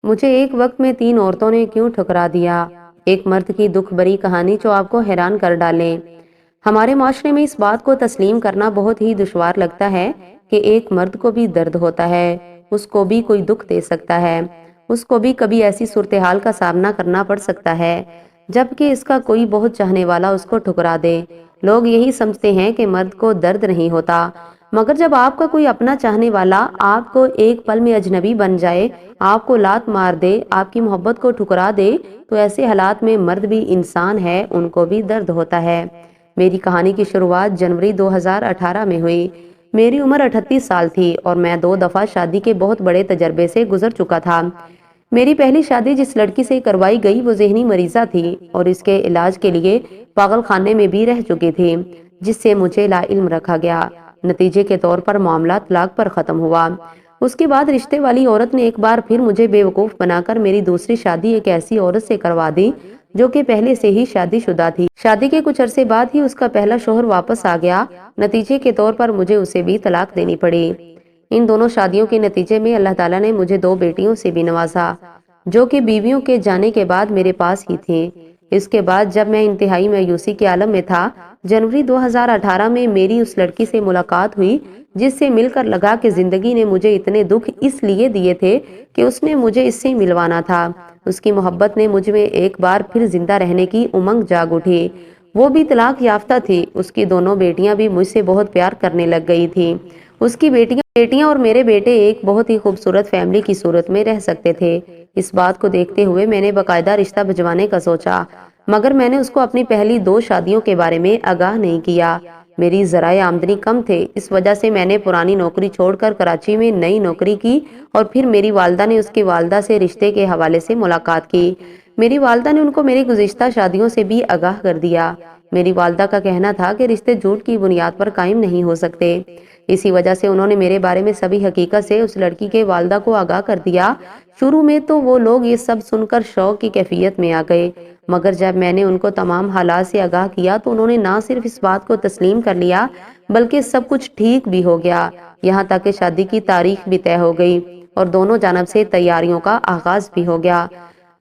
مجھے ایک وقت میں 3 عورتوں نے کیوں ٹھکرا دیا؟ ایک مرد کی دکھ بری کہانی جو آپ کو حیران کر ڈالے۔ ہمارے معاشرے میں اس بات کو تسلیم کرنا بہت ہی دشوار لگتا ہے کہ ایک مرد کو بھی درد ہوتا ہے، اس کو بھی کوئی دکھ دے سکتا ہے، اس کو بھی کبھی ایسی صورتحال کا سامنا کرنا پڑ سکتا ہے جبکہ اس کا کوئی بہت چاہنے والا اس کو ٹھکرا دے۔ لوگ یہی سمجھتے ہیں کہ مرد کو درد نہیں ہوتا، مگر جب آپ کا کوئی اپنا چاہنے والا آپ کو ایک پل میں اجنبی بن جائے، آپ کو لات مار دے، آپ کی محبت کو ٹھکرا دے، تو ایسے حالات میں مرد بھی انسان ہے، ان کو بھی درد ہوتا ہے۔ میری کہانی کی شروعات جنوری 2018 میں ہوئی۔ میری عمر 38 سال تھی اور میں 2 دفعہ شادی کے بہت بڑے تجربے سے گزر چکا تھا۔ میری پہلی شادی جس لڑکی سے کروائی گئی وہ ذہنی مریضہ تھی اور اس کے علاج کے لیے پاگل خانے میں بھی رہ چکی تھی، جس سے مجھے لا علم رکھا گیا۔ نتیجے کے طور پر معاملہ طلاق پر ختم ہوا۔ اس کے بعد رشتے والی عورت نے ایک بار پھر مجھے بیوقوف بنا کر میری دوسری شادی ایک ایسی عورت سے کروا دی جو کہ پہلے سے ہی شادی شدہ تھی۔ شادی کے کچھ عرصے بعد ہی اس کا پہلا شوہر واپس آ گیا۔ نتیجے کے طور پر مجھے اسے بھی طلاق دینی پڑی۔ ان دونوں شادیوں کے نتیجے میں اللہ تعالیٰ نے مجھے 2 بیٹیوں سے بھی نوازا جو کہ بیویوں کے جانے کے بعد میرے پاس ہی تھیں۔ اس کے بعد جب میں انتہائی مایوسی کے عالم میں تھا، جنوری 2018 میں میری اس لڑکی سے ملاقات ہوئی جس سے مل کر لگا کہ زندگی نے مجھے اتنے دکھ اس لیے دیے تھے کہ اس نے مجھے اس سے ملوانا تھا۔ اس کی محبت نے مجھ میں ایک بار پھر زندہ رہنے کی امنگ جاگ اٹھی۔ وہ بھی طلاق یافتہ تھی۔ اس کی دونوں بیٹیاں بھی مجھ سے بہت پیار کرنے لگ گئی تھیں۔ اس کی بیٹیاں اور میرے بیٹے ایک بہت ہی خوبصورت فیملی کی صورت میں رہ سکتے تھے۔ اس بات کو دیکھتے ہوئے میں نے باقاعدہ رشتہ بھجوانے کا سوچا، مگر میں نے اس کو اپنی پہلی 2 شادیوں کے بارے میں آگاہ نہیں کیا۔ میری ذرائع آمدنی کم تھے، اس وجہ سے میں نے پرانی نوکری چھوڑ کر کراچی میں نئی نوکری کی اور پھر میری والدہ نے اس کی والدہ سے رشتے کے حوالے سے ملاقات کی۔ میری والدہ نے ان کو میری گزشتہ شادیوں سے بھی آگاہ کر دیا۔ میری والدہ کا کہنا تھا کہ رشتے جھوٹ کی بنیاد پر قائم نہیں ہو سکتے۔ اسی وجہ سے انہوں نے میرے بارے میں سبھی حقیقت سے اس لڑکی کے والدہ کو آگاہ کر دیا۔ شروع میں تو وہ لوگ یہ سب سن کر شوق کی کیفیت میں آ گئے، مگر جب میں نے ان کو تمام حالات سے آگاہ کیا تو انہوں نے نہ صرف اس بات کو تسلیم کر لیا بلکہ سب کچھ ٹھیک بھی ہو گیا، یہاں تک کہ شادی کی تاریخ بھی طے ہو گئی اور دونوں جانب سے تیاریوں کا آغاز بھی ہو گیا۔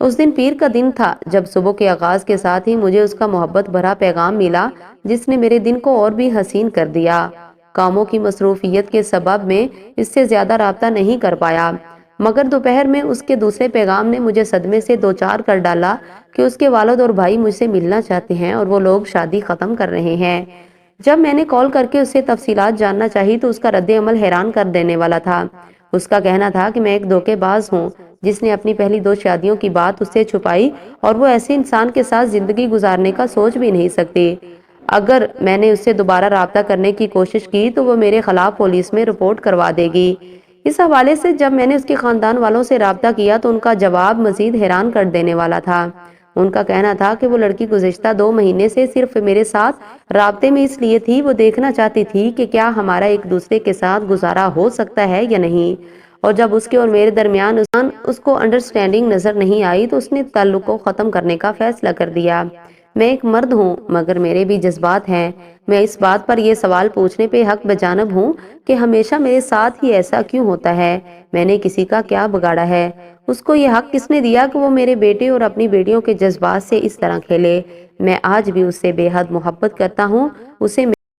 اس دن پیر کا دن تھا جب صبح کے آغاز کے ساتھ ہی مجھے اس کا محبت بھرا پیغام ملا جس نے میرے دن کو اور بھی حسین کر دیا۔ کاموں کی مصروفیت کے سبب میں اس سے زیادہ رابطہ نہیں کر پایا، مگر دوپہر میں اس کے دوسرے پیغام نے مجھے صدمے سے دوچار کر ڈالا کہ اس کے والد اور بھائی مجھ سے ملنا چاہتے ہیں اور وہ لوگ شادی ختم کر رہے ہیں۔ جب میں نے کال کر کے اس سے تفصیلات جاننا چاہی تو اس کا رد عمل حیران کر دینے والا تھا۔ اس کا کہنا تھا کہ میں ایک دھوکے باز ہوں جس نے اپنی پہلی 2 شادیوں کی بات اس سے چھپائی اور وہ ایسے انسان کے ساتھ زندگی گزارنے کا سوچ بھی نہیں سکتی۔ اگر میں نے اس سے دوبارہ رابطہ کرنے کی کوشش کی تو وہ میرے خلاف پولیس میں رپورٹ کروا دے گی۔ اس حوالے سے جب میں نے اس کے خاندان والوں سے رابطہ کیا تو ان کا جواب مزید حیران کر دینے والا تھا۔ ان کا کہنا تھا کہ وہ لڑکی گزشتہ 2 مہینے سے صرف میرے ساتھ رابطے میں اس لیے تھی، وہ دیکھنا چاہتی تھی کہ کیا ہمارا ایک دوسرے کے ساتھ گزارا ہو سکتا ہے یا نہیں، اور جب اس کے اور میرے درمیان اس کو انڈرسٹینڈنگ نظر نہیں آئی تو اس نے تعلق کو ختم کرنے کا فیصلہ کر دیا۔ میں ایک مرد ہوں مگر میرے بھی جذبات ہیں۔ میں اس بات پر یہ سوال پوچھنے پہ حق بجانب ہوں کہ ہمیشہ میرے ساتھ ہی ایسا کیوں ہوتا ہے؟ میں نے کسی کا کیا بگاڑا ہے؟ اس کو یہ حق کس نے دیا کہ وہ میرے بیٹے اور اپنی بیٹیوں کے جذبات سے اس طرح کھیلے؟ میں آج بھی اس سے بے حد محبت کرتا ہوں، اسے